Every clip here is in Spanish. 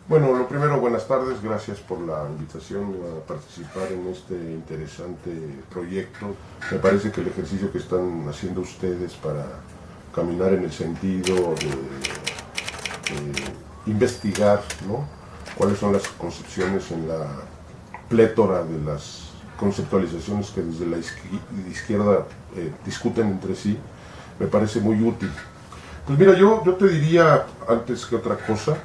Bueno, lo primero, buenas tardes, gracias por la invitación a participar en este interesante proyecto. Me parece que el ejercicio que están haciendo ustedes para caminar en el sentido de investigar, ¿no?, cuáles son las concepciones en la plétora de las conceptualizaciones que desde la izquierda discuten entre sí, me parece muy útil. Pues mira, yo te diría, antes que otra cosa,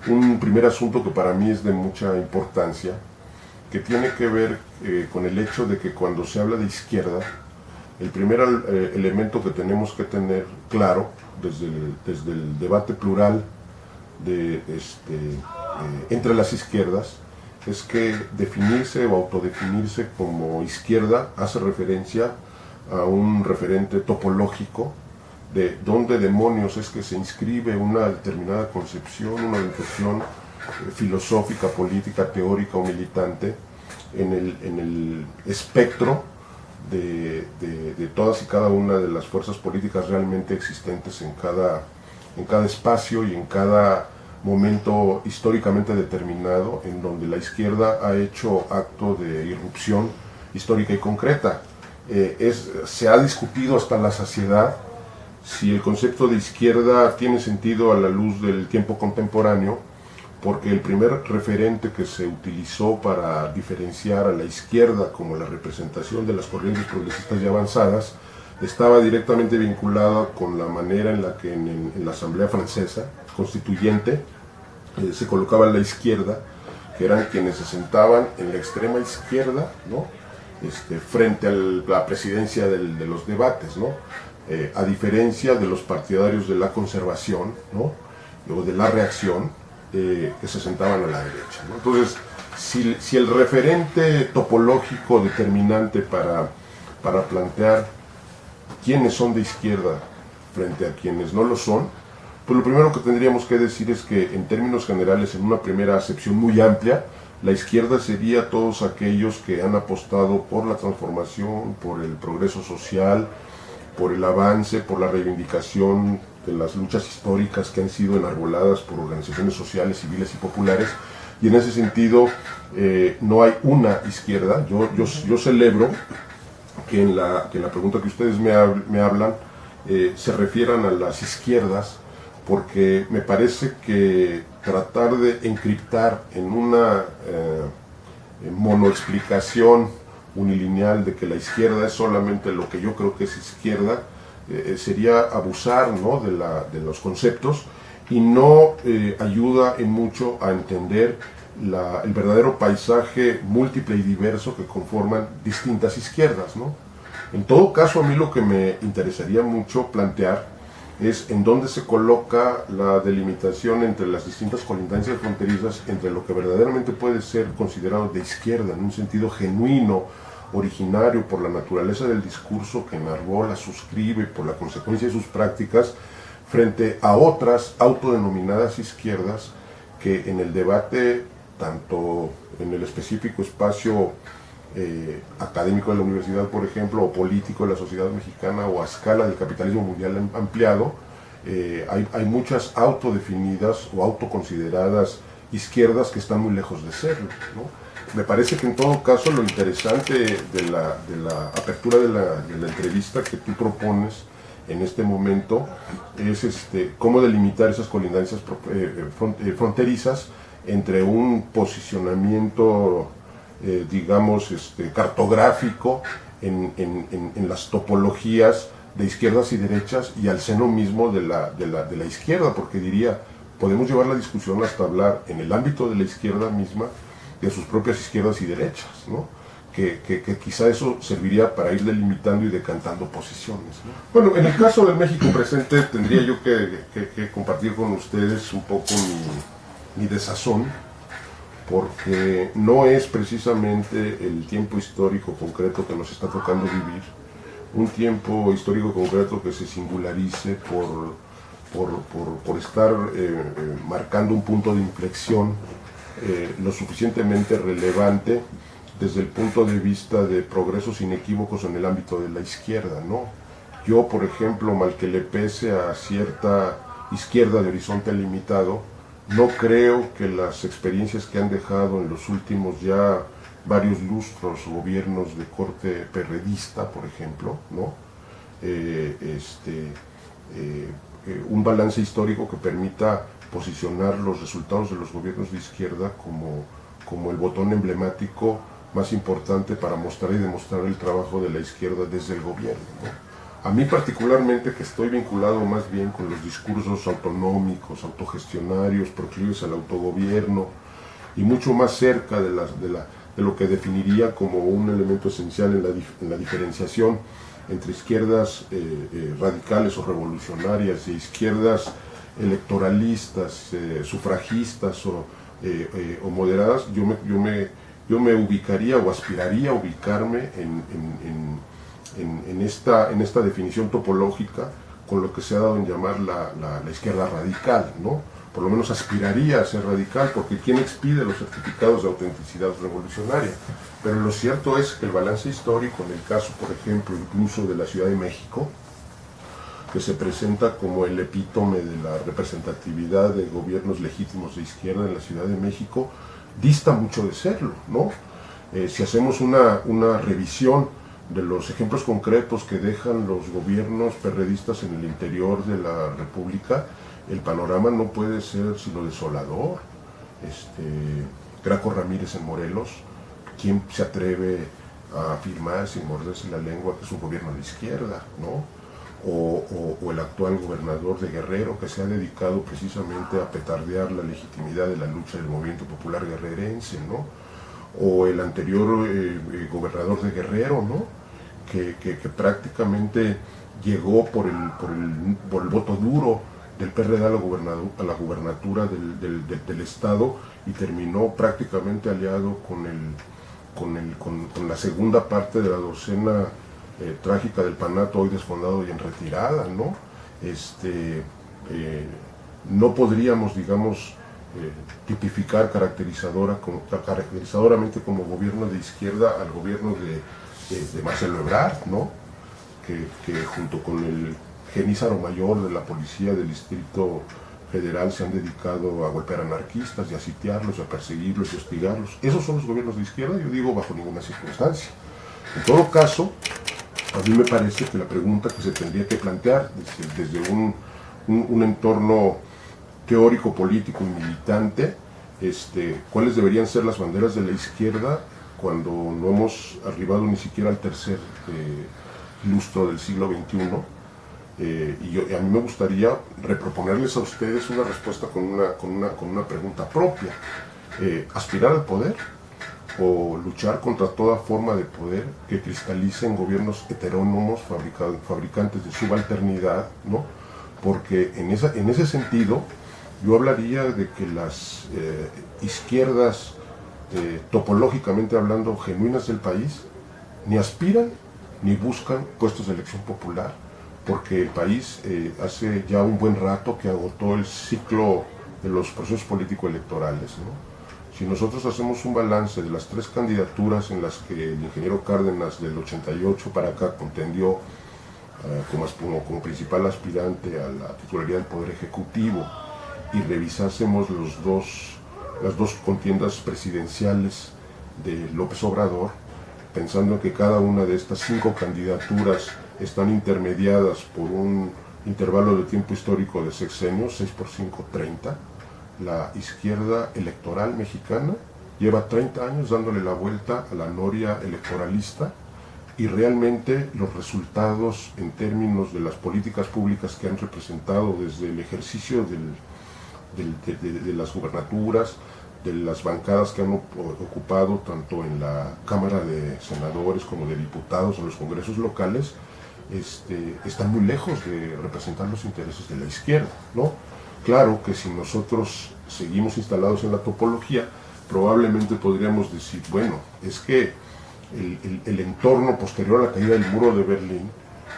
un primer asunto que para mí es de mucha importancia, que tiene que ver con el hecho de que cuando se habla de izquierda, el primer elemento que tenemos que tener claro desde el debate plural entre las izquierdas es que definirse o autodefinirse como izquierda hace referencia a un referente topológico de dónde demonios es que se inscribe una determinada concepción, una orientación filosófica, política, teórica o militante en el espectro de todas y cada una de las fuerzas políticas realmente existentes en cada espacio y en cada momento históricamente determinado en donde la izquierda ha hecho acto de irrupción histórica y concreta. Se ha discutido hasta la saciedad si el concepto de izquierda tiene sentido a la luz del tiempo contemporáneo, porque el primer referente que se utilizó para diferenciar a la izquierda como la representación de las corrientes progresistas y avanzadas estaba directamente vinculada con la manera en la que en la Asamblea Francesa Constituyente se colocaba la izquierda, que eran quienes se sentaban en la extrema izquierda, ¿no?, frente a la presidencia de los debates, ¿no?, a diferencia de los partidarios de la conservación, ¿no?, o de la reacción, que se sentaban a la derecha, ¿no? Entonces, si el referente topológico determinante para plantear quiénes son de izquierda frente a quienes no lo son, pues lo primero que tendríamos que decir es que en términos generales, en una primera acepción muy amplia, la izquierda sería todos aquellos que han apostado por la transformación, por el progreso social, por el avance, por la reivindicación de las luchas históricas que han sido enarboladas por organizaciones sociales, civiles y populares, y en ese sentido no hay una izquierda. Yo celebro que en la pregunta que ustedes me hablan se refieran a las izquierdas, porque me parece que tratar de encriptar en una monoexplicación unilineal de que la izquierda es solamente lo que yo creo que es izquierda, sería abusar, ¿no?, de los conceptos, y no ayuda en mucho a entender el verdadero paisaje múltiple y diverso que conforman distintas izquierdas, ¿no? En todo caso, a mí lo que me interesaría mucho plantear es en dónde se coloca la delimitación entre las distintas colindancias fronterizas, entre lo que verdaderamente puede ser considerado de izquierda en un sentido genuino, originario por la naturaleza del discurso que enarbola, suscribe, por la consecuencia de sus prácticas, frente a otras autodenominadas izquierdas que en el debate, tanto en el específico espacio académico de la universidad, por ejemplo, o político de la sociedad mexicana, o a escala del capitalismo mundial ampliado, hay muchas autodefinidas o autoconsideradas izquierdas que están muy lejos de serlo, ¿no? Me parece que en todo caso lo interesante de la apertura de la entrevista que tú propones en este momento es cómo delimitar esas colindancias fronterizas entre un posicionamiento digamos cartográfico en las topologías de izquierdas y derechas y al seno mismo de la izquierda, porque diría, podemos llevar la discusión hasta hablar en el ámbito de la izquierda misma de sus propias izquierdas y derechas, ¿no?, que quizá eso serviría para ir delimitando y decantando posiciones, ¿no? Bueno, en el caso del México presente tendría yo que compartir con ustedes un poco mi desazón, porque no es precisamente el tiempo histórico concreto que nos está tocando vivir, un tiempo histórico concreto que se singularice por estar marcando un punto de inflexión lo suficientemente relevante desde el punto de vista de progresos inequívocos en el ámbito de la izquierda, ¿no? Yo, por ejemplo, mal que le pese a cierta izquierda de horizonte limitado, no creo que las experiencias que han dejado en los últimos ya varios lustros gobiernos de corte perredista, por ejemplo, ¿no? Un balance histórico que permita posicionar los resultados de los gobiernos de izquierda como el botón emblemático más importante para mostrar y demostrar el trabajo de la izquierda desde el gobierno, ¿no? A mí particularmente, que estoy vinculado más bien con los discursos autonómicos, autogestionarios, proclives al autogobierno, y mucho más cerca de lo que definiría como un elemento esencial en la diferenciación entre izquierdas radicales o revolucionarias e izquierdas electoralistas, sufragistas o moderadas, yo me ubicaría o aspiraría a ubicarme en esta definición topológica con lo que se ha dado en llamar la izquierda radical, ¿no? Por lo menos aspiraría a ser radical, porque ¿quién expide los certificados de autenticidad revolucionaria? Pero lo cierto es que el balance histórico, en el caso, por ejemplo, incluso de la Ciudad de México, que se presenta como el epítome de la representatividad de gobiernos legítimos de izquierda en la Ciudad de México, dista mucho de serlo, ¿no? Si hacemos una revisión de los ejemplos concretos que dejan los gobiernos perredistas en el interior de la República, el panorama no puede ser sino desolador. Graco Ramírez en Morelos, ¿quién se atreve a afirmar sin morderse la lengua que es un gobierno de izquierda, ¿no? O el actual gobernador de Guerrero, que se ha dedicado precisamente a petardear la legitimidad de la lucha del movimiento popular guerrerense, ¿no? O el anterior gobernador de Guerrero, ¿no? Que prácticamente llegó por el voto duro del PRD a la gubernatura del estado, y terminó prácticamente aliado con la segunda parte de la docena trágica del Panato, hoy desfondado y en retirada, ¿no? No podríamos, digamos, tipificar caracterizadoramente como gobierno de izquierda al gobierno de Marcelo Ebrard, ¿no? Que junto con el Genízaro Mayor de la Policía del Distrito Federal se han dedicado a golpear anarquistas y a sitiarlos, a perseguirlos y hostigarlos. ¿Esos son los gobiernos de izquierda? Yo digo, bajo ninguna circunstancia. En todo caso, a mí me parece que la pregunta que se tendría que plantear desde un entorno teórico, político y militante, cuáles deberían ser las banderas de la izquierda cuando no hemos arribado ni siquiera al tercer lustro del siglo XXI. A mí me gustaría reproponerles a ustedes una respuesta con una pregunta propia. ¿Aspirar al poder o luchar contra toda forma de poder que cristalice en gobiernos heterónomos, fabricantes de subalternidad, ¿no? Porque en ese sentido yo hablaría de que las izquierdas, topológicamente hablando, genuinas del país, ni aspiran ni buscan puestos de elección popular, porque el país hace ya un buen rato que agotó el ciclo de los procesos político-electorales, ¿no? Si nosotros hacemos un balance de las 3 candidaturas en las que el ingeniero Cárdenas del 88 para acá contendió como principal aspirante a la titularidad del Poder Ejecutivo, y revisásemos las dos contiendas presidenciales de López Obrador, pensando que cada una de estas 5 candidaturas están intermediadas por un intervalo de tiempo histórico de sexenios, 6 por 5, 30, la izquierda electoral mexicana lleva 30 años dándole la vuelta a la noria electoralista, y realmente los resultados en términos de las políticas públicas que han representado desde el ejercicio de las gubernaturas, de las bancadas que han ocupado tanto en la Cámara de Senadores como de Diputados, en los congresos locales, están muy lejos de representar los intereses de la izquierda, ¿no? Claro que si nosotros seguimos instalados en la topología, probablemente podríamos decir, bueno, es que el entorno posterior a la caída del muro de Berlín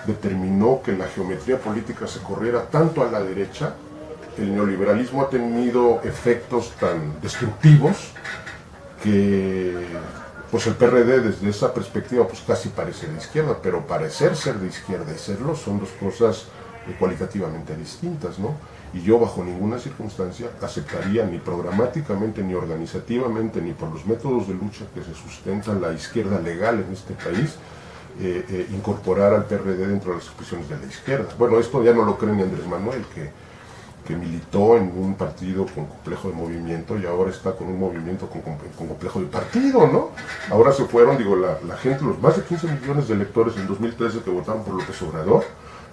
determinó que la geometría política se corriera tanto a la derecha. El neoliberalismo ha tenido efectos tan destructivos que pues el PRD desde esa perspectiva pues casi parece de izquierda, pero parecer ser de izquierda y serlo son dos cosas cualitativamente distintas, ¿no? Y yo bajo ninguna circunstancia aceptaría ni programáticamente, ni organizativamente, ni por los métodos de lucha que se sustenta la izquierda legal en este país, incorporar al PRD dentro de las expresiones de la izquierda. Bueno, esto ya no lo cree ni Andrés Manuel, que militó en un partido con complejo de movimiento y ahora está con un movimiento con complejo de partido, ¿no? Ahora se fueron, digo, la gente, los más de 15 millones de electores en 2013 que votaron por López Obrador,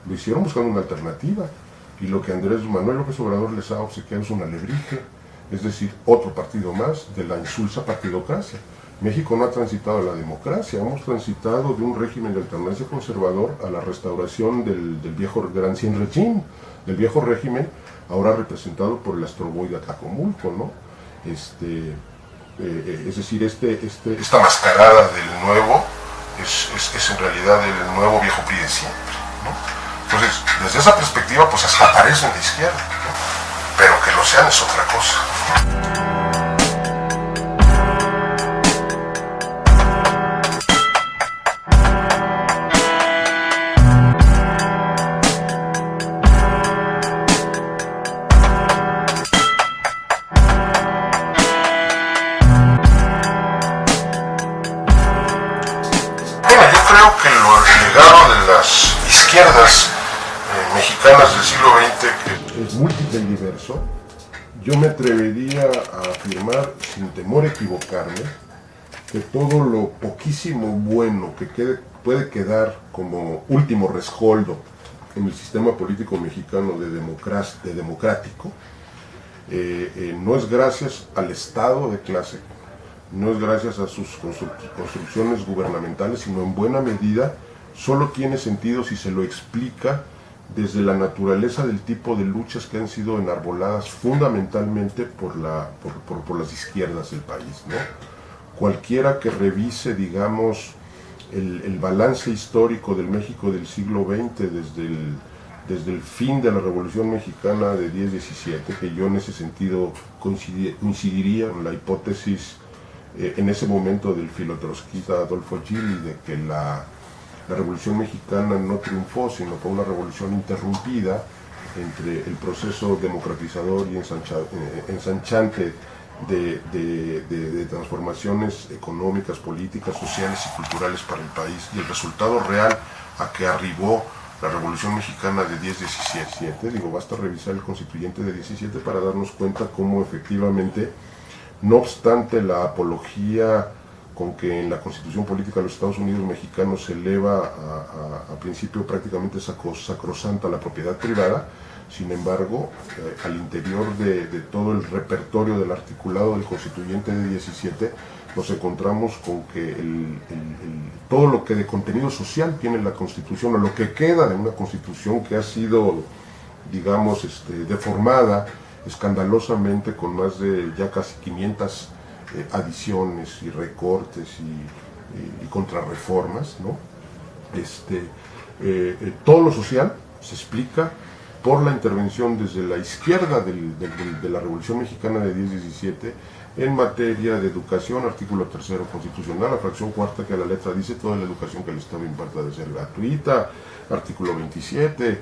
lo hicieron buscando una alternativa. Y lo que Andrés Manuel López Obrador les ha obsequiado es un alebrije, es decir, otro partido más de la insulsa partidocracia. México no ha transitado a la democracia, hemos transitado de un régimen de alternancia conservador a la restauración del ancien régimen, del viejo régimen, ahora representado por el astroboide Atlacomulco, ¿no? Es decir, esta mascarada del nuevo es en realidad el nuevo viejo PRI de siempre, ¿no? Entonces, desde esa perspectiva, pues hasta parecen de izquierda, ¿no? Pero que lo sean es otra cosa. Bueno, yo creo que el legado de las izquierdas mexicanas del siglo XX, que es múltiple y diverso, yo me atrevería a afirmar, sin temor a equivocarme, que todo lo poquísimo bueno que puede quedar como último rescoldo en el sistema político mexicano de democrático, no es gracias al Estado de clase, no es gracias a sus construcciones gubernamentales, sino en buena medida solo tiene sentido si se lo explica desde la naturaleza del tipo de luchas que han sido enarboladas fundamentalmente por las izquierdas del país, ¿no? Cualquiera que revise, digamos, el balance histórico del México del siglo XX desde el fin de la Revolución Mexicana de 10-17, que yo en ese sentido coincidiría en la hipótesis en ese momento del filotrotskista Adolfo Gili de que la Revolución Mexicana no triunfó, sino fue una revolución interrumpida entre el proceso democratizador y ensanchante de transformaciones económicas, políticas, sociales y culturales para el país, y el resultado real a que arribó la Revolución Mexicana de 10-17, digo, basta revisar el constituyente de 17 para darnos cuenta cómo efectivamente, no obstante la apología con que en la Constitución Política de los Estados Unidos mexicanos se eleva a principio prácticamente sacrosanta la propiedad privada, sin embargo, al interior de todo el repertorio del articulado del Constituyente de 17, nos encontramos con que todo lo que de contenido social tiene la Constitución, o lo que queda de una Constitución que ha sido, digamos, deformada escandalosamente con más de ya casi 500 adiciones y recortes y contrarreformas, ¿no? Todo lo social se explica por la intervención desde la izquierda de la Revolución Mexicana de 10-17 en materia de educación, artículo 3 constitucional, la fracción cuarta que a la letra dice toda la educación que el Estado imparta debe ser gratuita, artículo 27,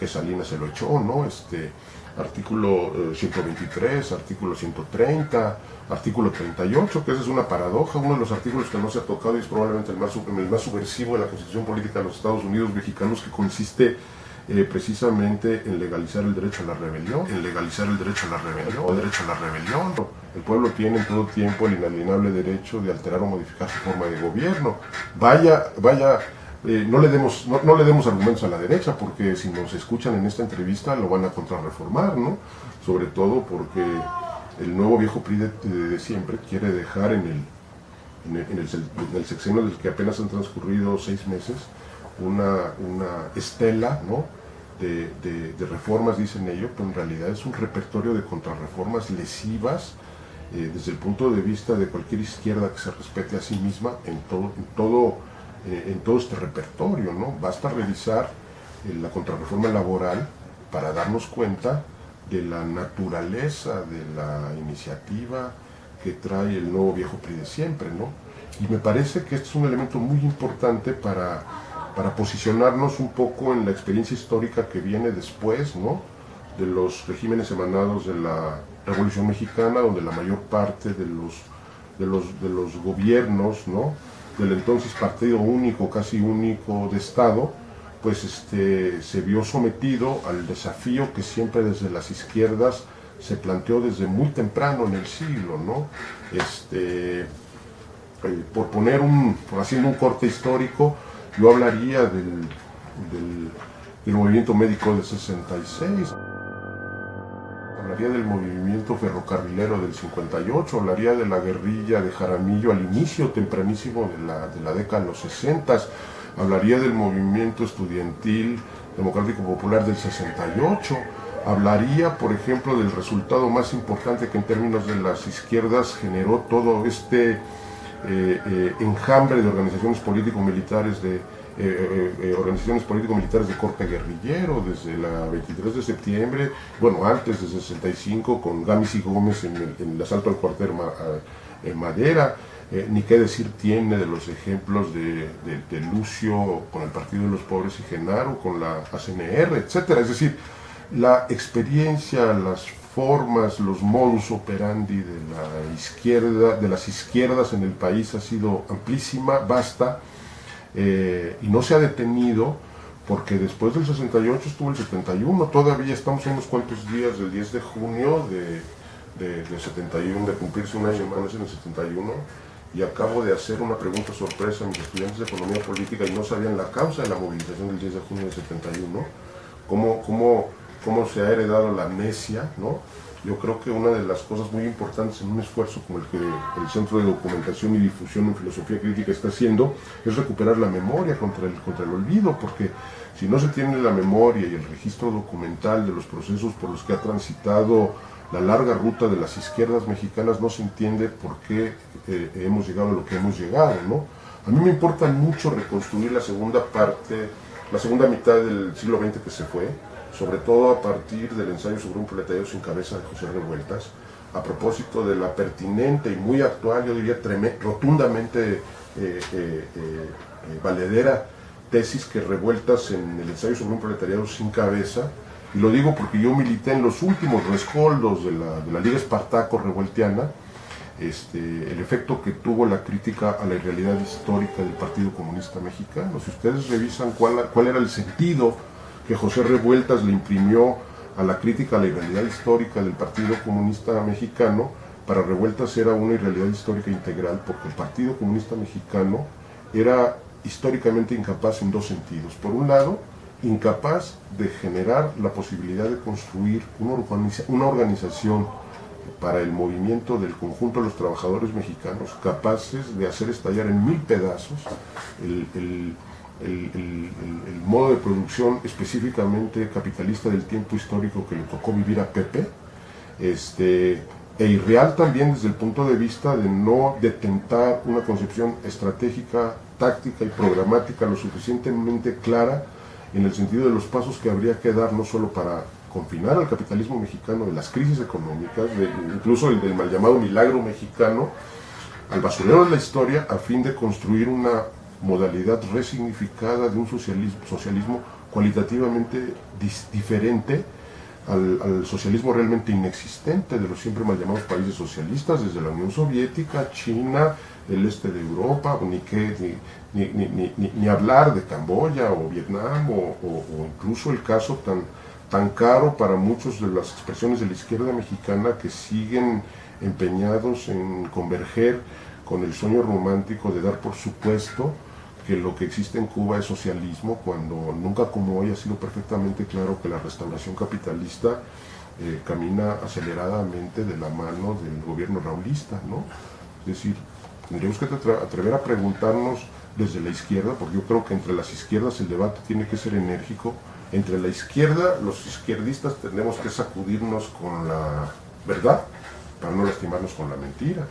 que Salinas se lo echó, ¿no? Artículo 123, artículo 130, artículo 38, que esa es una paradoja, uno de los artículos que no se ha tocado y es probablemente el más subversivo de la Constitución Política de los Estados Unidos mexicanos, que consiste precisamente en legalizar el derecho a la rebelión, El pueblo tiene en todo tiempo el inalienable derecho de alterar o modificar su forma de gobierno. No le demos argumentos a la derecha, porque si nos escuchan en esta entrevista lo van a contrarreformar, ¿no? Sobre todo porque el nuevo viejo PRI de siempre quiere dejar en el sexenio del que apenas han transcurrido 6 meses una estela, ¿no? de reformas, dicen ellos, pero en realidad es un repertorio de contrarreformas lesivas desde el punto de vista de cualquier izquierda que se respete a sí misma en todo este repertorio, ¿no? Basta revisar la contrarreforma laboral para darnos cuenta de la naturaleza de la iniciativa que trae el nuevo viejo PRI de siempre, ¿no? Y me parece que este es un elemento muy importante para posicionarnos un poco en la experiencia histórica que viene después, ¿no?, de los regímenes emanados de la Revolución Mexicana, donde la mayor parte de los gobiernos, ¿no?, del entonces partido único, casi único de Estado, pues se vio sometido al desafío que siempre desde las izquierdas se planteó desde muy temprano en el siglo, ¿no? Por haciendo un corte histórico, yo hablaría del movimiento médico del 66, hablaría del movimiento ferrocarrilero del 58, hablaría de la guerrilla de Jaramillo al inicio tempranísimo de la década de los 60, hablaría del movimiento estudiantil democrático popular del 68, hablaría, por ejemplo, del resultado más importante que en términos de las izquierdas generó todo este enjambre de organizaciones político-militares de corte guerrillero, desde la 23 de septiembre, bueno, antes de 65, con Gámez y Gómez en el asalto al cuartel Madera, ni qué decir tiene de los ejemplos de Lucio con el Partido de los Pobres y Genaro con la ACNR, etcétera. Es decir, la experiencia, las formas, los modus operandi de la izquierda, de las izquierdas en el país ha sido amplísima, vasta, y no se ha detenido, porque después del 68 estuvo el 71, todavía estamos a unos cuantos días del 10 de junio de 71, de cumplirse un año más en el 71, y acabo de hacer una pregunta sorpresa a mis estudiantes de Economía Política y no sabían la causa de la movilización del 10 de junio de 71, cómo se ha heredado la amnesia, ¿no? Yo creo que una de las cosas muy importantes en un esfuerzo como el que el Centro de Documentación y Difusión en Filosofía Crítica está haciendo es recuperar la memoria contra el olvido, porque si no se tiene la memoria y el registro documental de los procesos por los que ha transitado la larga ruta de las izquierdas mexicanas, no se entiende por qué hemos llegado a lo que hemos llegado, ¿no? A mí me importa mucho reconstruir la segunda mitad del siglo XX que se fue, sobre todo a partir del ensayo sobre un proletariado sin cabeza de José Revueltas, a propósito de la pertinente y muy actual, yo diría rotundamente valedera tesis que Revueltas en el ensayo sobre un proletariado sin cabeza, y lo digo porque yo milité en los últimos rescoldos de la Liga Espartaco-Revueltiana, el efecto que tuvo la crítica a la irrealidad histórica del Partido Comunista Mexicano. Si ustedes revisan cuál era el sentido que José Revueltas le imprimió a la crítica a la irrealidad histórica del Partido Comunista Mexicano, para Revueltas era una irrealidad histórica integral, porque el Partido Comunista Mexicano era históricamente incapaz en dos sentidos. Por un lado, incapaz de generar la posibilidad de construir una organización para el movimiento del conjunto de los trabajadores mexicanos, capaces de hacer estallar en 1000 pedazos el modo de producción específicamente capitalista del tiempo histórico que le tocó vivir a Pepe, e irreal también desde el punto de vista de no detentar una concepción estratégica, táctica y programática lo suficientemente clara en el sentido de los pasos que habría que dar, no solo para confinar al capitalismo mexicano de las crisis económicas, incluso el del mal llamado milagro mexicano, al basurero de la historia, a fin de construir una modalidad resignificada de un socialismo cualitativamente diferente al socialismo realmente inexistente de los siempre mal llamados países socialistas, desde la Unión Soviética, China, el este de Europa, ni hablar de Camboya o Vietnam, o incluso el caso tan caro para muchos de las expresiones de la izquierda mexicana que siguen empeñados en converger con el sueño romántico de dar por supuesto que lo que existe en Cuba es socialismo, cuando nunca como hoy ha sido perfectamente claro que la restauración capitalista camina aceleradamente de la mano del gobierno raulista, ¿no? Es decir, tendríamos que atrever a preguntarnos desde la izquierda, porque yo creo que entre las izquierdas el debate tiene que ser enérgico. Entre la izquierda, los izquierdistas tenemos que sacudirnos con la verdad para no lastimarnos con la mentira.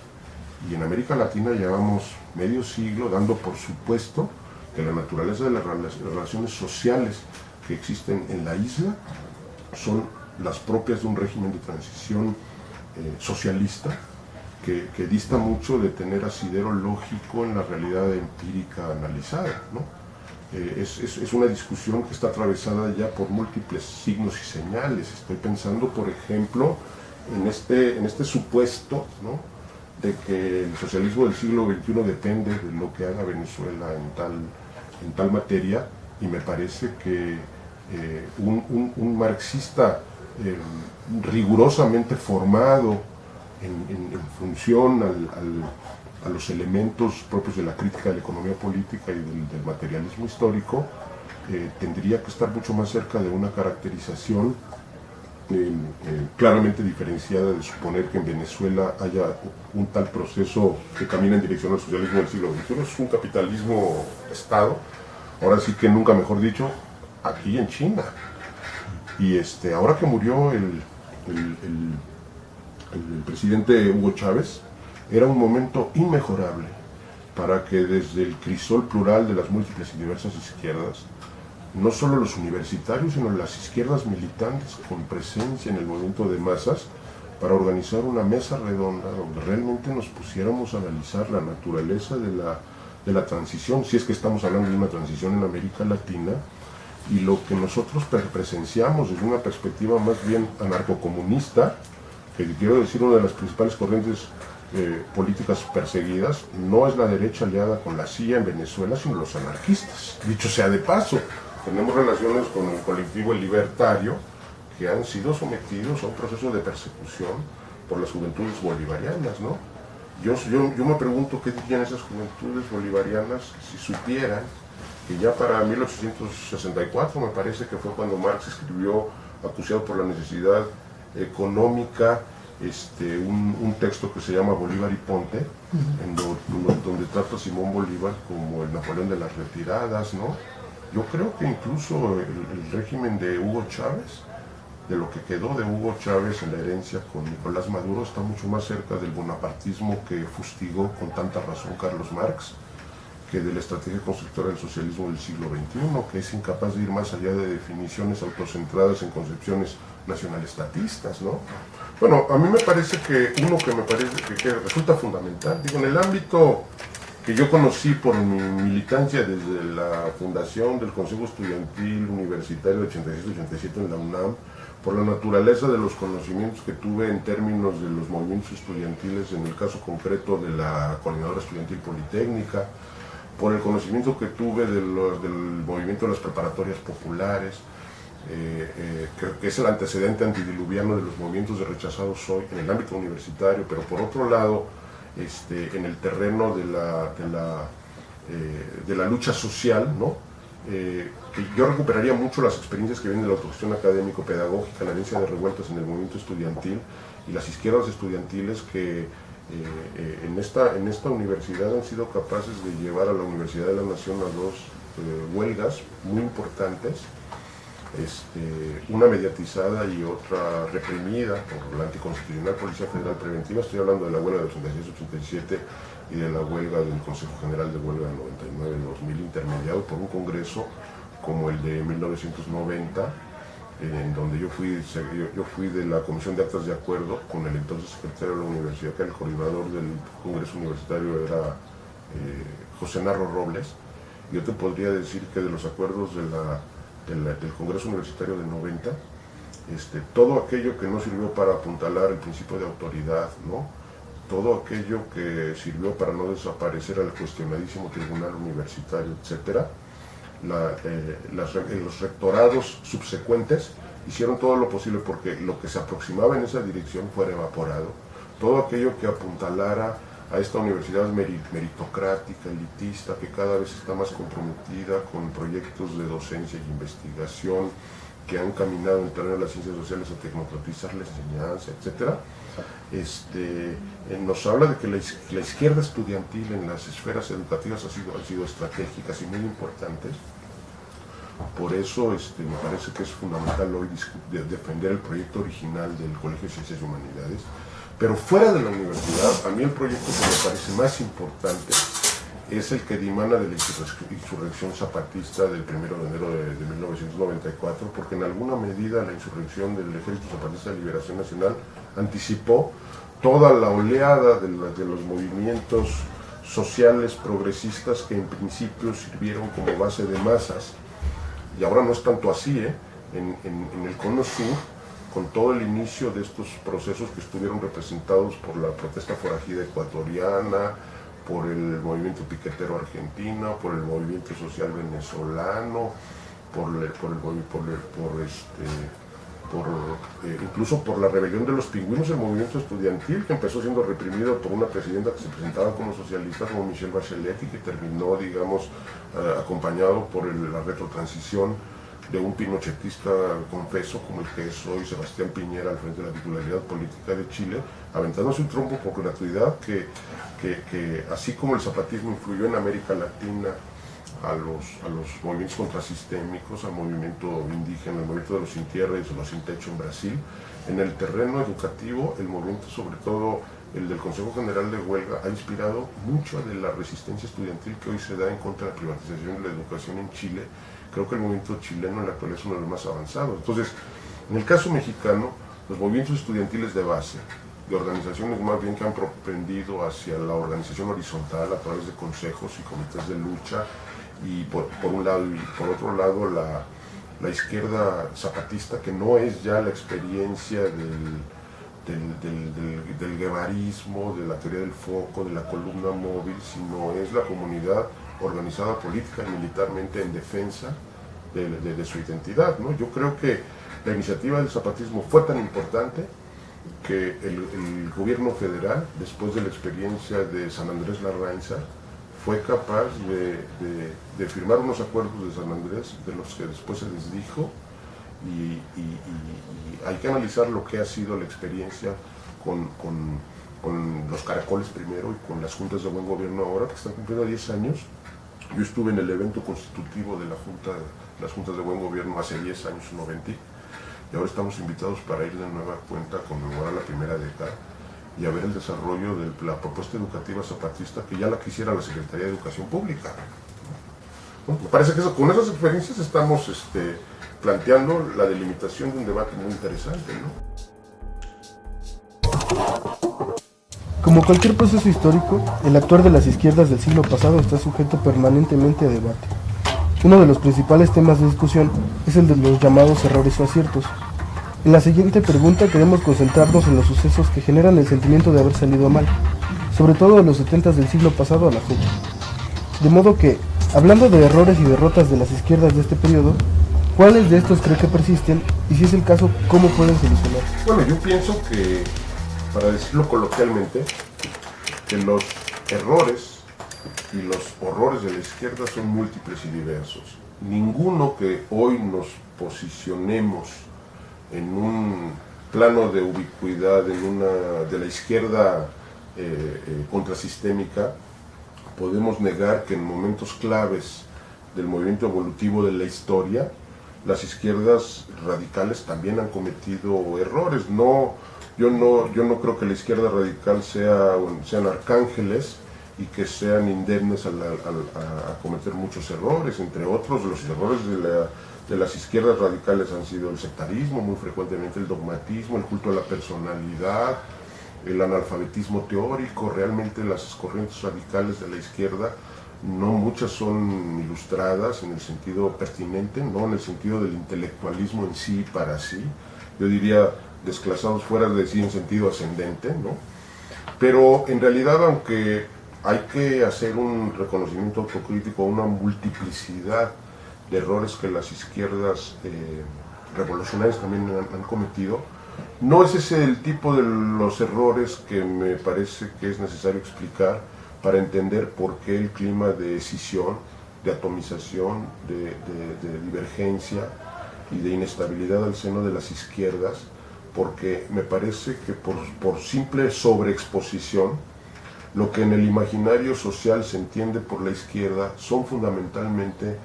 Y en América Latina llevamos medio siglo dando por supuesto que la naturaleza de las relaciones sociales que existen en la isla son las propias de un régimen de transición socialista, que dista mucho de tener asidero lógico en la realidad empírica analizada, ¿no? Es una discusión que está atravesada ya por múltiples signos y señales. Estoy pensando, por ejemplo, en este supuesto, ¿no?, de que el socialismo del siglo XXI depende de lo que haga Venezuela en tal materia, y me parece que un marxista rigurosamente formado en función a los elementos propios de la crítica de la economía política y del materialismo histórico, tendría que estar mucho más cerca de una caracterización claramente diferenciada de suponer que en Venezuela haya un tal proceso que camina en dirección al socialismo del siglo XXI. Es un capitalismo Estado, ahora sí que nunca mejor dicho, aquí en China. Y ahora que murió el presidente Hugo Chávez, era un momento inmejorable para que desde el crisol plural de las múltiples y diversas izquierdas, no solo los universitarios, sino las izquierdas militantes con presencia en el movimiento de masas, para organizar una mesa redonda donde realmente nos pusiéramos a analizar la naturaleza de la transición, si es que estamos hablando de una transición en América Latina, y lo que nosotros presenciamos desde una perspectiva más bien anarcocomunista, que quiero decir, una de las principales corrientes políticas perseguidas no es la derecha aliada con la CIA en Venezuela, sino los anarquistas. Dicho sea de paso, tenemos relaciones con el colectivo El Libertario, que han sido sometidos a un proceso de persecución por las juventudes bolivarianas, ¿no? Yo me pregunto qué dirían esas juventudes bolivarianas si supieran que ya para 1864, me parece que fue cuando Marx escribió, acuciado por la necesidad económica, un texto que se llama Bolívar y Ponte, donde trata a Simón Bolívar como el Napoleón de las retiradas, ¿no? Yo creo que incluso el régimen de Hugo Chávez, de lo que quedó de Hugo Chávez en la herencia con Nicolás Maduro, está mucho más cerca del bonapartismo que fustigó con tanta razón Carlos Marx, que de la estrategia constructora del socialismo del siglo XXI, que es incapaz de ir más allá de definiciones autocentradas en concepciones nacionalestatistas, ¿no? Bueno, a mí me parece que uno que me parece que resulta fundamental, digo, en el ámbito que yo conocí por mi militancia desde la fundación del Consejo Estudiantil Universitario de 86-87 en la UNAM, por la naturaleza de los conocimientos que tuve en términos de los movimientos estudiantiles, en el caso concreto de la Coordinadora Estudiantil Politécnica, por el conocimiento que tuve del movimiento de las preparatorias populares, que es el antecedente antidiluviano de los movimientos de rechazados hoy en el ámbito universitario, pero por otro lado, en el terreno de la lucha social, ¿no? Que yo recuperaría mucho las experiencias que vienen de la autogestión académico-pedagógica, la herencia de revueltas en el movimiento estudiantil y las izquierdas estudiantiles que en esta universidad han sido capaces de llevar a la Universidad de la Nación a dos huelgas muy importantes, una mediatizada y otra reprimida por la anticonstitucional Policía Federal Preventiva. Estoy hablando de la huelga de 86-87 y de la huelga del Consejo General de Huelga del 99-2000, intermediado por un congreso como el de 1990, en donde yo fui de la Comisión de Actas de Acuerdo con el entonces secretario de la universidad, que el coordinador del Congreso Universitario era José Narro Robles. Yo te podría decir que de los acuerdos del Congreso Universitario del 90, todo aquello que no sirvió para apuntalar el principio de autoridad, ¿no? Todo aquello que sirvió para no desaparecer al cuestionadísimo Tribunal Universitario, etcétera, los rectorados subsecuentes hicieron todo lo posible porque lo que se aproximaba en esa dirección fuera evaporado. Todo aquello que apuntalara a esta universidad meritocrática, elitista, que cada vez está más comprometida con proyectos de docencia y investigación, que han caminado en el terreno de las ciencias sociales a tecnocratizar la enseñanza, etc. Nos habla de que la izquierda estudiantil en las esferas educativas han sido estratégicas y muy importantes. Por eso me parece que es fundamental hoy defender el proyecto original del Colegio de Ciencias y Humanidades. Pero fuera de la universidad, a mí el proyecto que me parece más importante es el que dimana de la insurrección zapatista del 1 de enero de 1994, porque en alguna medida la insurrección del Ejército Zapatista de Liberación Nacional anticipó toda la oleada de los movimientos sociales progresistas que en principio sirvieron como base de masas, y ahora no es tanto así, en el Cono Sur, con todo el inicio de estos procesos que estuvieron representados por la protesta forajida ecuatoriana, por el movimiento piquetero argentino, por el movimiento social venezolano, incluso por la rebelión de los pingüinos, el movimiento estudiantil que empezó siendo reprimido por una presidenta que se presentaba como socialista, como Michelle Bachelet, y que terminó, digamos, acompañado por la retrotransición de un pinochetista confeso como el que es hoy Sebastián Piñera al frente de la titularidad política de Chile, aventándose un trompo por gratuidad que así como el zapatismo influyó en América Latina a los movimientos contrasistémicos, al movimiento indígena, al movimiento de los sin tierra y de los sin techo en Brasil, en el terreno educativo, el movimiento, sobre todo el del Consejo General de Huelga, ha inspirado mucho de la resistencia estudiantil que hoy se da en contra de la privatización de la educación en Chile. Creo que el movimiento chileno en la actualidad es uno de los más avanzados. Entonces, en el caso mexicano, los movimientos estudiantiles de base, de organizaciones más bien que han propendido hacia la organización horizontal a través de consejos y comités de lucha, y por un lado, y por otro lado la izquierda zapatista, que no es ya la experiencia del guevarismo, de la teoría del foco, de la columna móvil, sino es la comunidad organizada política y militarmente en defensa de su identidad, ¿no? Yo creo que la iniciativa del zapatismo fue tan importante que el gobierno federal, después de la experiencia de San Andrés Larrainza, fue capaz de firmar unos acuerdos de San Andrés, de los que después se desdijo, y hay que analizar lo que ha sido la experiencia con los caracoles primero y con las juntas de buen gobierno ahora, que están cumpliendo 10 años. Yo estuve en el evento constitutivo de las juntas de buen gobierno hace 10 años, 90, y ahora estamos invitados para ir de nueva cuenta a conmemorar la primera década y a ver el desarrollo de la propuesta educativa zapatista, que ya la quisiera la Secretaría de Educación Pública. Bueno, me parece que con esas experiencias estamos planteando la delimitación de un debate muy interesante, ¿no? Como cualquier proceso histórico, el actuar de las izquierdas del siglo pasado está sujeto permanentemente a debate. Uno de los principales temas de discusión es el de los llamados errores o aciertos. En la siguiente pregunta queremos concentrarnos en los sucesos que generan el sentimiento de haber salido mal, sobre todo de los 70 del siglo pasado a la fecha. De modo que, hablando de errores y derrotas de las izquierdas de este periodo, ¿cuáles de estos cree que persisten? Y si es el caso, ¿cómo pueden solucionarse? Bueno, yo pienso que, para decirlo coloquialmente, que los errores y los horrores de la izquierda son múltiples y diversos. Ninguno que hoy nos posicionemos en un plano de ubicuidad de la izquierda contrasistémica, podemos negar que en momentos claves del movimiento evolutivo de la historia, las izquierdas radicales también han cometido errores. Yo no creo que la izquierda radical sean arcángeles y que sean indemnes a cometer muchos errores. Entre otros, los errores de las izquierdas radicales han sido el sectarismo, muy frecuentemente el dogmatismo, el culto a la personalidad, el analfabetismo teórico. Realmente las corrientes radicales de la izquierda, no muchas son ilustradas en el sentido pertinente, no en el sentido del intelectualismo en sí para sí. Yo diría desclasados fuera de sí en sentido ascendente, ¿no? Pero en realidad, aunque hay que hacer un reconocimiento autocrítico a una multiplicidad de errores que las izquierdas revolucionarias también han cometido, no es ese el tipo de los errores que me parece que es necesario explicar para entender por qué el clima de escisión, de atomización, de divergencia y de inestabilidad al seno de las izquierdas, porque me parece que por simple sobreexposición, lo que en el imaginario social se entiende por la izquierda son fundamentalmente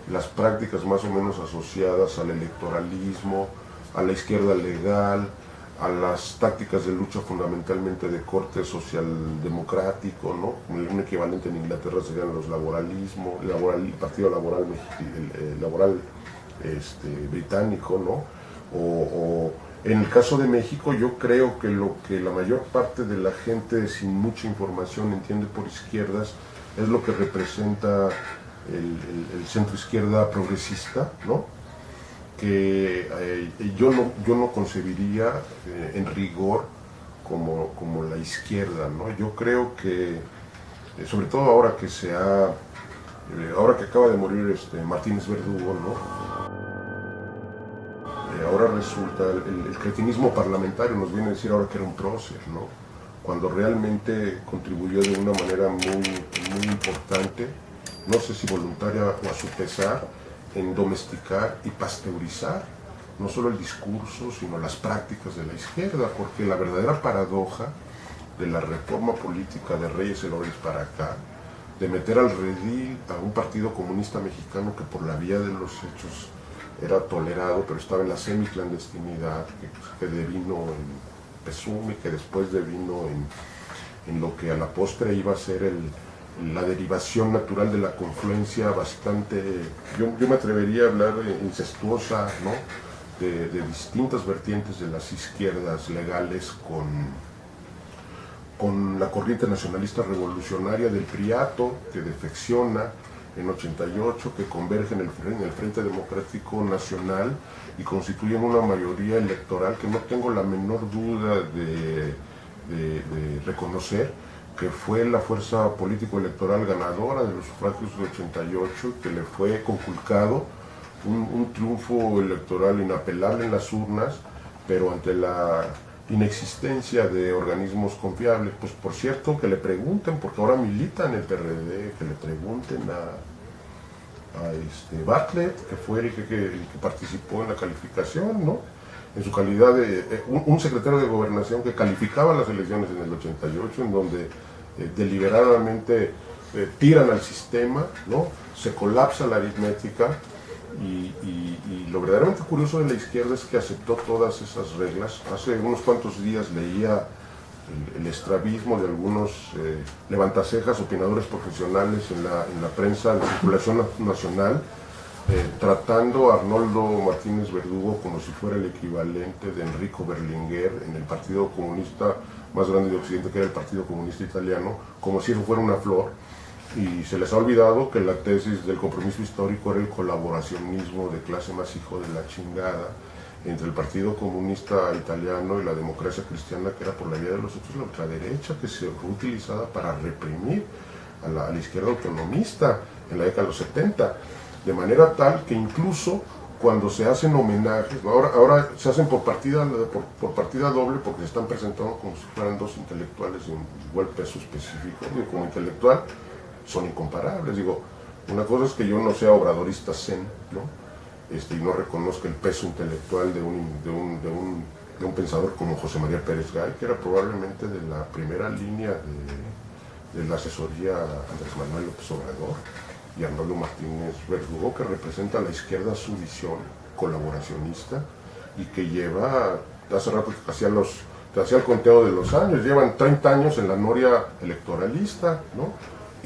las prácticas más o menos asociadas al electoralismo, a la izquierda legal, a las tácticas de lucha fundamentalmente de corte socialdemocrático, ¿no? Un equivalente en Inglaterra serían los laboralismo, el Partido Laboral, laboral británico, ¿no? O en el caso de México, yo creo que lo que la mayor parte de la gente sin mucha información entiende por izquierdas es lo que representa el centro izquierda progresista, ¿no? Que yo no concebiría en rigor como la izquierda, ¿no? Yo creo que, sobre todo ahora que ahora que acaba de morir Martínez Verdugo, ¿no? Ahora resulta, el cretinismo parlamentario nos viene a decir ahora que era un prócer, ¿no? Cuando realmente contribuyó de una manera muy importante, no sé si voluntaria o a su pesar, en domesticar y pasteurizar no solo el discurso, sino las prácticas de la izquierda, porque la verdadera paradoja de la reforma política de Reyes Heroles para acá, de meter al redil a un partido comunista mexicano que por la vía de los hechos era tolerado, pero estaba en la semiclandestinidad, que devino en Pezume, que después devino en lo que a la postre iba a ser la derivación natural de la confluencia bastante, yo me atrevería a hablar de incestuosa, ¿no? de distintas vertientes de las izquierdas legales con la corriente nacionalista revolucionaria del Priato, que defecciona en 88, que converge en el Frente Democrático Nacional y constituyen una mayoría electoral que no tengo la menor duda de reconocer que fue la fuerza político-electoral ganadora de los sufragios de 88, que le fue conculcado un triunfo electoral inapelable en las urnas, pero ante la inexistencia de organismos confiables. Pues por cierto, que le pregunten, porque ahora milita en el PRD, que le pregunten a Bartlett, que fue el que participó en la calificación, ¿no? En su calidad de un secretario de Gobernación que calificaba las elecciones en el 88, en donde deliberadamente tiran al sistema, ¿no? Se colapsa la aritmética y lo verdaderamente curioso de la izquierda es que aceptó todas esas reglas. Hace unos cuantos días leía el estrabismo de algunos levantacejas, opinadores profesionales en la prensa de circulación nacional, tratando a Arnoldo Martínez Verdugo como si fuera el equivalente de Enrico Berlinguer en el Partido Comunista más grande de Occidente, que era el Partido Comunista Italiano, como si eso fuera una flor, y se les ha olvidado que la tesis del compromiso histórico era el colaboracionismo de clase más hijo de la chingada entre el Partido Comunista Italiano y la democracia cristiana, que era por la vía de los hechos la ultraderecha, que se fue utilizada para reprimir a la izquierda autonomista en la década de los 70, de manera tal que incluso cuando se hacen homenajes, ahora se hacen por partida doble, porque se están presentando como si fueran dos intelectuales de un igual peso específico, y como intelectual son incomparables. Digo, una cosa es que yo no sea obradorista zen, ¿no? Y no reconozca el peso intelectual de un pensador como José María Pérez Gay, que era probablemente de la primera línea de la asesoría Andrés Manuel López Obrador, y Arnoldo Martínez Verdugo, que representa a la izquierda su visión colaboracionista y que lleva, hace rato que hacía el conteo de los años, llevan 30 años en la noria electoralista, ¿no?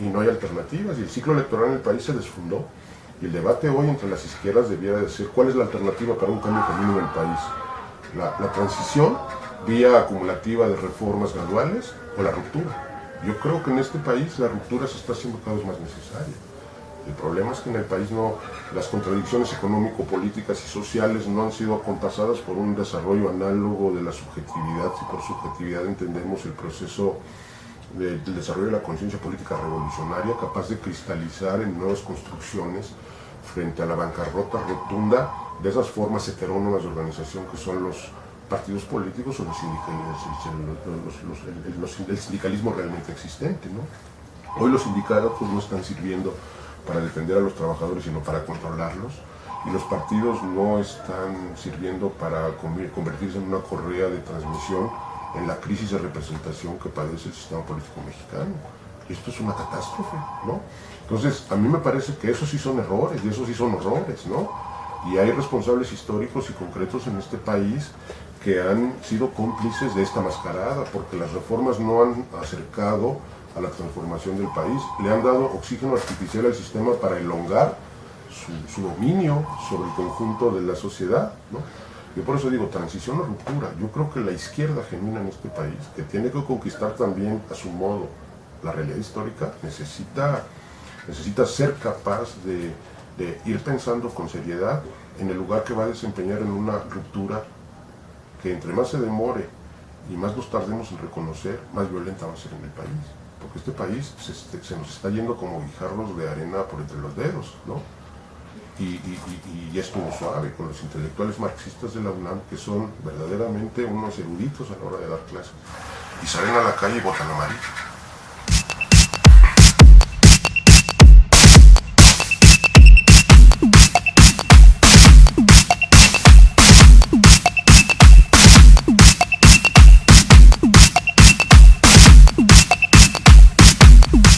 Y no hay alternativas, y el ciclo electoral en el país se desfundó, y el debate hoy entre las izquierdas debiera de ser cuál es la alternativa para un cambio genuino en el país, la transición vía acumulativa de reformas graduales o la ruptura. Yo creo que en este país la ruptura se está haciendo cada vez más necesaria. El problema es que en el país las contradicciones económico-políticas y sociales no han sido acompasadas por un desarrollo análogo de la subjetividad, y por subjetividad entendemos el proceso del desarrollo de la conciencia política revolucionaria, capaz de cristalizar en nuevas construcciones frente a la bancarrota rotunda de esas formas heterónomas de organización que son los partidos políticos o el sindicalismo realmente existente, ¿no? Hoy los sindicatos no están sirviendo para defender a los trabajadores, sino para controlarlos, y los partidos no están sirviendo para convertirse en una correa de transmisión en la crisis de representación que padece el sistema político mexicano. Esto es una catástrofe, ¿no? Entonces, a mí me parece que esos sí son errores, y esos sí son horrores, ¿no? Y hay responsables históricos y concretos en este país que han sido cómplices de esta mascarada, porque las reformas no han acercado a la transformación del país, le han dado oxígeno artificial al sistema para elongar su dominio sobre el conjunto de la sociedad, ¿no? Yo por eso digo, transición o ruptura. Yo creo que la izquierda genuina en este país, que tiene que conquistar también a su modo la realidad histórica, necesita ser capaz de ir pensando con seriedad en el lugar que va a desempeñar en una ruptura que entre más se demore y más nos tardemos en reconocer, más violenta va a ser en el país. Porque este país se nos está yendo como guijarros de arena por entre los dedos, ¿no? Y estuvo suave con los intelectuales marxistas de la UNAM, que son verdaderamente unos eruditos a la hora de dar clases, y salen a la calle y votan amarillo.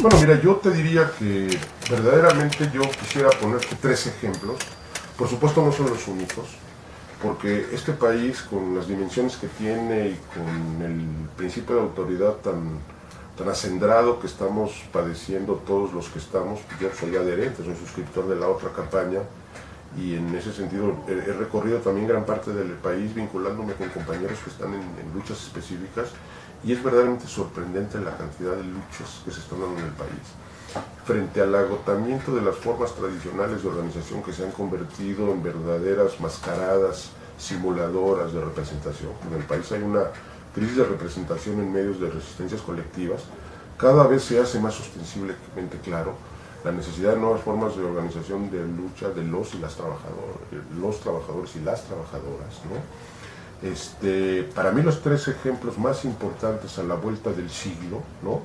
Bueno, mira, yo te diría que verdaderamente yo quisiera ponerte 3 ejemplos. Por supuesto no son los únicos, porque este país, con las dimensiones que tiene y con el principio de autoridad tan acendrado que estamos padeciendo todos los que estamos, yo soy adherente, soy suscriptor de la otra campaña, y en ese sentido he recorrido también gran parte del país vinculándome con compañeros que están en luchas específicas, y es verdaderamente sorprendente la cantidad de luchas que se están dando en el país frente al agotamiento de las formas tradicionales de organización que se han convertido en verdaderas mascaradas simuladoras de representación. En el país hay una crisis de representación en medios de resistencias colectivas. Cada vez se hace más ostensiblemente claro la necesidad de nuevas formas de organización de lucha de los trabajadores y las trabajadoras, ¿no? Para mí los 3 ejemplos más importantes a la vuelta del siglo, ¿no?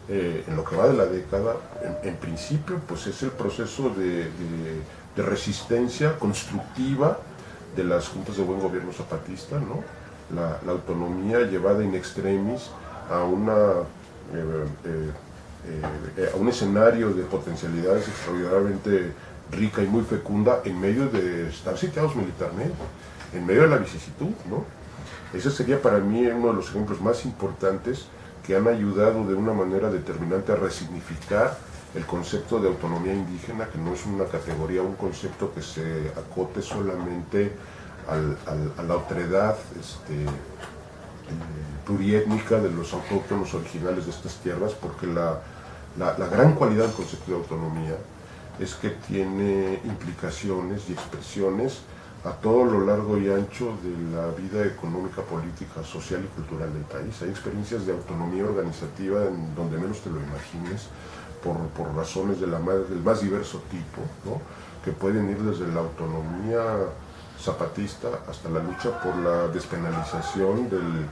En lo que va de la década, en principio, pues es el proceso de resistencia constructiva de las juntas de buen gobierno zapatista, ¿no? La autonomía llevada in extremis a un escenario de potencialidades extraordinariamente rica y muy fecunda en medio de estar sitiados militarmente, en medio de la vicisitud, ¿no? Ese sería para mí uno de los ejemplos más importantes que han ayudado de una manera determinante a resignificar el concepto de autonomía indígena, que no es una categoría, un concepto que se acote solamente a la otredad pluriétnica de los autóctonos originales de estas tierras, porque la gran cualidad del concepto de autonomía es que tiene implicaciones y expresiones a todo lo largo y ancho de la vida económica, política, social y cultural del país. Hay experiencias de autonomía organizativa en donde menos te lo imagines, por razones del más diverso tipo, ¿no? Que pueden ir desde la autonomía zapatista hasta la lucha por la despenalización del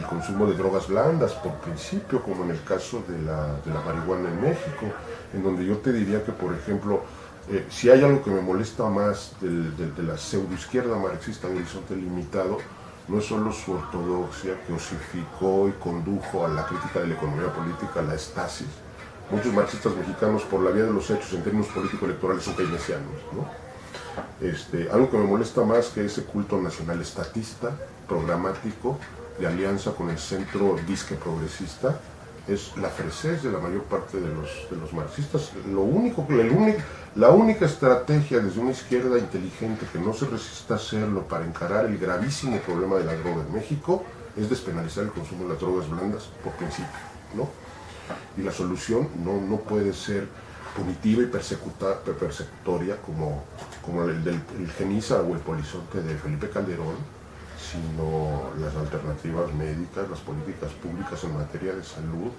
consumo de drogas blandas, por principio, como en el caso de la marihuana en México, en donde yo te diría que, por ejemplo, si hay algo que me molesta más de la pseudoizquierda marxista en Horizonte Limitado, no es solo su ortodoxia que osificó y condujo a la crítica de la economía política, a la estasis. Muchos marxistas mexicanos, por la vía de los hechos en términos político-electorales, son keynesianos, ¿no? Algo que me molesta más que ese culto nacional estatista, programático, de alianza con el centro disque progresista, es la fresez de la mayor parte de los marxistas. La única estrategia desde una izquierda inteligente que no se resista a hacerlo para encarar el gravísimo problema de la droga en México es despenalizar el consumo de las drogas blandas por principio, ¿no? Y la solución no puede ser punitiva y persecutoria como el Geniza o el polizonte de Felipe Calderón, sino las alternativas médicas, las políticas públicas en materia de salud,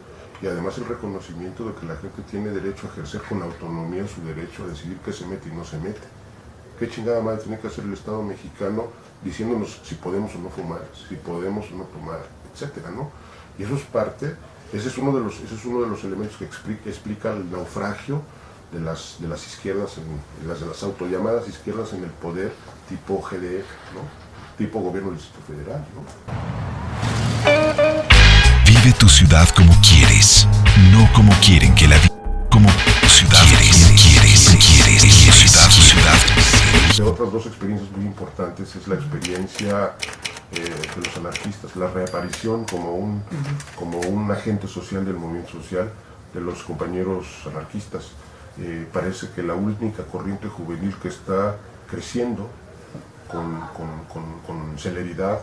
y además el reconocimiento de que la gente tiene derecho a ejercer con autonomía su derecho a decidir qué se mete y no se mete. ¿Qué chingada madre tiene que hacer el Estado mexicano diciéndonos si podemos o no fumar, si podemos o no tomar, etcétera, ¿no? Y eso es parte, ese es uno de los elementos que explica el naufragio de las izquierdas, de las autollamadas izquierdas en el poder, tipo GDF, ¿no? Tipo gobierno del Distrito Federal, ¿no? Vive tu ciudad como quieres, no como quieren que la vivas. Como ciudad quieres, tu ciudad. otras dos experiencias muy importantes es la experiencia de los anarquistas, la reaparición como un agente social del movimiento social de los compañeros anarquistas. Parece que la única corriente juvenil que está creciendo con celeridad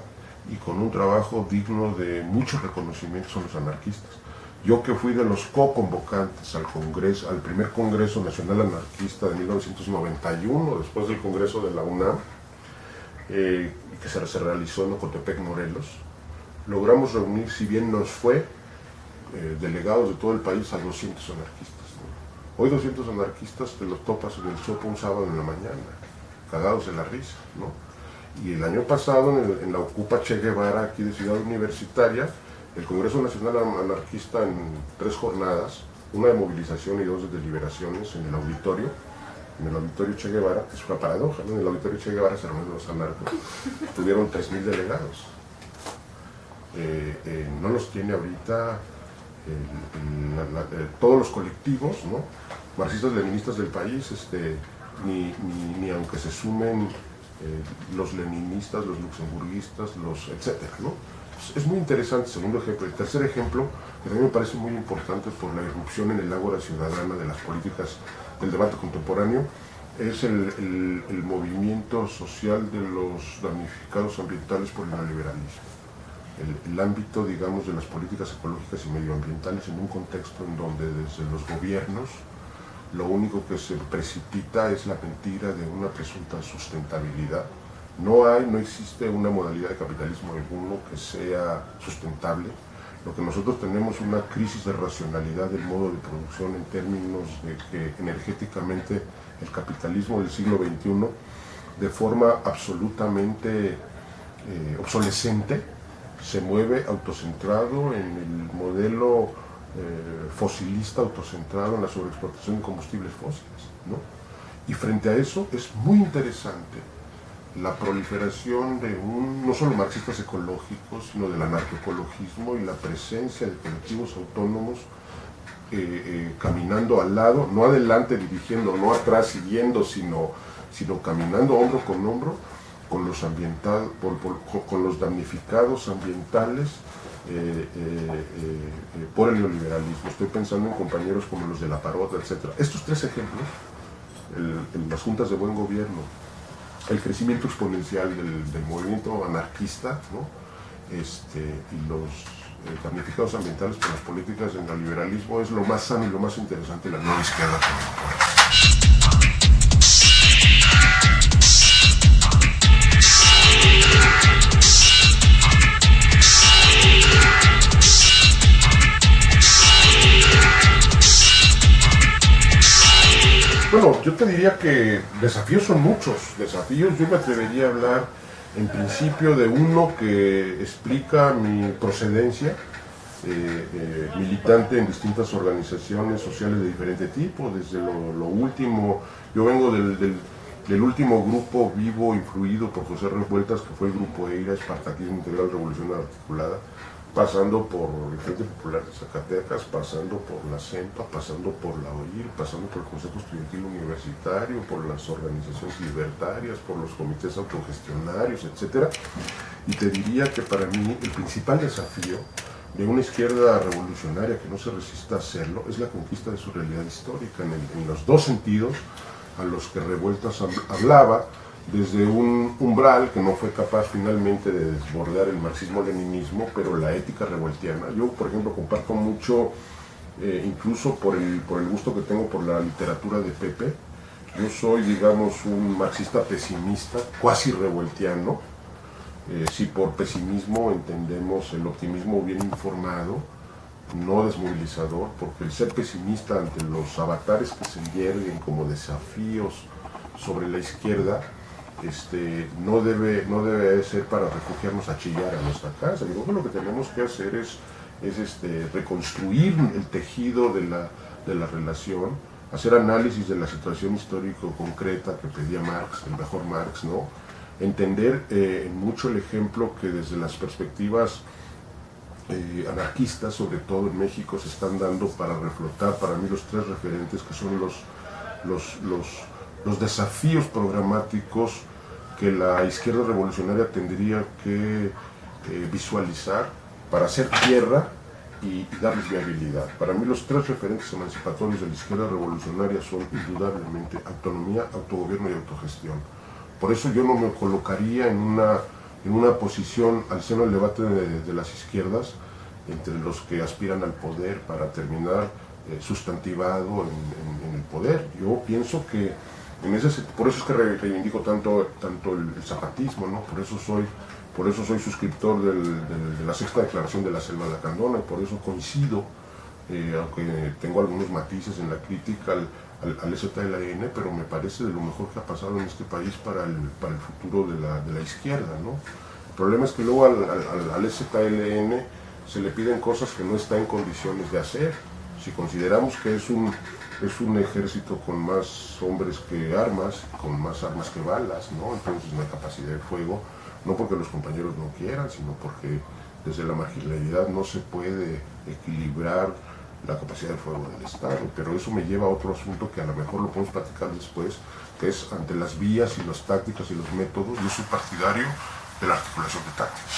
y con un trabajo digno de mucho reconocimiento son los anarquistas. Yo que fui de los co-convocantes al primer Congreso Nacional Anarquista de 1991, después del Congreso de la UNAM, que se realizó en Ocotepec, Morelos, logramos reunir, si bien nos fue, delegados de todo el país a 200 anarquistas, ¿no? Hoy 200 anarquistas te los topas en el Chopo un sábado en la mañana, cagados de la risa, ¿no? Y el año pasado, en la Ocupa Che Guevara, aquí de Ciudad Universitaria, el Congreso Nacional Anarquista en 3 jornadas, una de movilización y 2 de deliberaciones en el auditorio Che Guevara. Es una paradoja, ¿no? En el auditorio Che Guevara se reunieron los anarcos, tuvieron 3.000 delegados. No los tiene ahorita todos los colectivos, ¿no?, marxistas leninistas del país, ni aunque se sumen los leninistas, los luxemburguistas, etcétera, ¿no? Es muy interesante, segundo ejemplo. El tercer ejemplo, que también me parece muy importante por la irrupción en el ágora ciudadana de las políticas del debate contemporáneo, es el movimiento social de los damnificados ambientales por el neoliberalismo. El ámbito, digamos, de las políticas ecológicas y medioambientales en un contexto en donde desde los gobiernos lo único que se precipita es la mentira de una presunta sustentabilidad. No existe una modalidad de capitalismo alguno que sea sustentable. Lo que nosotros tenemos es una crisis de racionalidad del modo de producción en términos de que energéticamente el capitalismo del siglo XXI, de forma absolutamente obsolescente, se mueve autocentrado en el modelo fosilista, autocentrado en la sobreexplotación de combustibles fósiles, ¿no? Y frente a eso es muy interesante la proliferación de no solo marxistas ecológicos, sino del anarcoecologismo y la presencia de colectivos autónomos caminando al lado, no adelante dirigiendo, no atrás siguiendo, sino caminando hombro con hombro con los damnificados ambientales por el neoliberalismo. Estoy pensando en compañeros como los de La Parota, etc. Estos 3 ejemplos, las juntas de buen gobierno, el crecimiento exponencial del movimiento anarquista, ¿no?, y los damnificados ambientales por las políticas del neoliberalismo, es lo más sano y lo más interesante de la nueva izquierda contemporánea. Bueno, yo te diría que desafíos son muchos. Desafíos, yo me atrevería a hablar en principio de uno que explica mi procedencia, militante en distintas organizaciones sociales de diferente tipo, desde lo último. Yo vengo del último grupo vivo influido por José Revueltas, que fue el Grupo EIRA, Espartaquismo Integral Revolución Articulada, pasando por el Frente Popular de Zacatecas, pasando por la CEMPA, pasando por la OIR, pasando por el Consejo Estudiantil Universitario, por las organizaciones libertarias, por los comités autogestionarios, etc. Y te diría que para mí el principal desafío de una izquierda revolucionaria que no se resista a hacerlo es la conquista de su realidad histórica, en los 2 sentidos a los que Revueltas hablaba, desde un umbral que no fue capaz finalmente de desbordar el marxismo-leninismo, pero la ética revueltiana. Yo, por ejemplo, comparto mucho, incluso por el gusto que tengo por la literatura de Pepe. Yo soy, digamos, un marxista pesimista, cuasi revueltiano. Si por pesimismo entendemos el optimismo bien informado, no desmovilizador, porque el ser pesimista ante los avatares que se yerguen como desafíos sobre la izquierda, no debe ser para refugiarnos a chillar a nuestra casa. Digo que lo que tenemos que hacer es reconstruir el tejido de la relación, hacer análisis de la situación histórico concreta que pedía Marx, el mejor Marx, ¿no? Entender mucho el ejemplo que desde las perspectivas anarquistas, sobre todo en México, se están dando para reflotar para mí los 3 referentes que son los los desafíos programáticos que la izquierda revolucionaria tendría que visualizar para hacer tierra y darles viabilidad. Para mí los tres referentes emancipatorios de la izquierda revolucionaria son indudablemente autonomía, autogobierno y autogestión. Por eso yo no me colocaría en una posición al seno del debate de las izquierdas entre los que aspiran al poder para terminar sustantivado en el poder. Yo pienso que por eso es que reivindico tanto el zapatismo, ¿no? Por eso soy suscriptor de la sexta declaración de la Selva Lacandona, y por eso coincido, aunque tengo algunos matices en la crítica al EZLN, pero me parece de lo mejor que ha pasado en este país para el futuro de la izquierda, ¿no? El problema es que luego al EZLN se le piden cosas que no está en condiciones de hacer. Si consideramos que es un ejército con más hombres que armas, con más armas que balas, ¿no? Entonces no hay capacidad de fuego, no porque los compañeros no quieran, sino porque desde la marginalidad no se puede equilibrar la capacidad de fuego del Estado. Pero eso me lleva a otro asunto que a lo mejor lo podemos platicar después, que es ante las vías y las tácticas y los métodos. Yo soy partidario de la articulación de tácticas.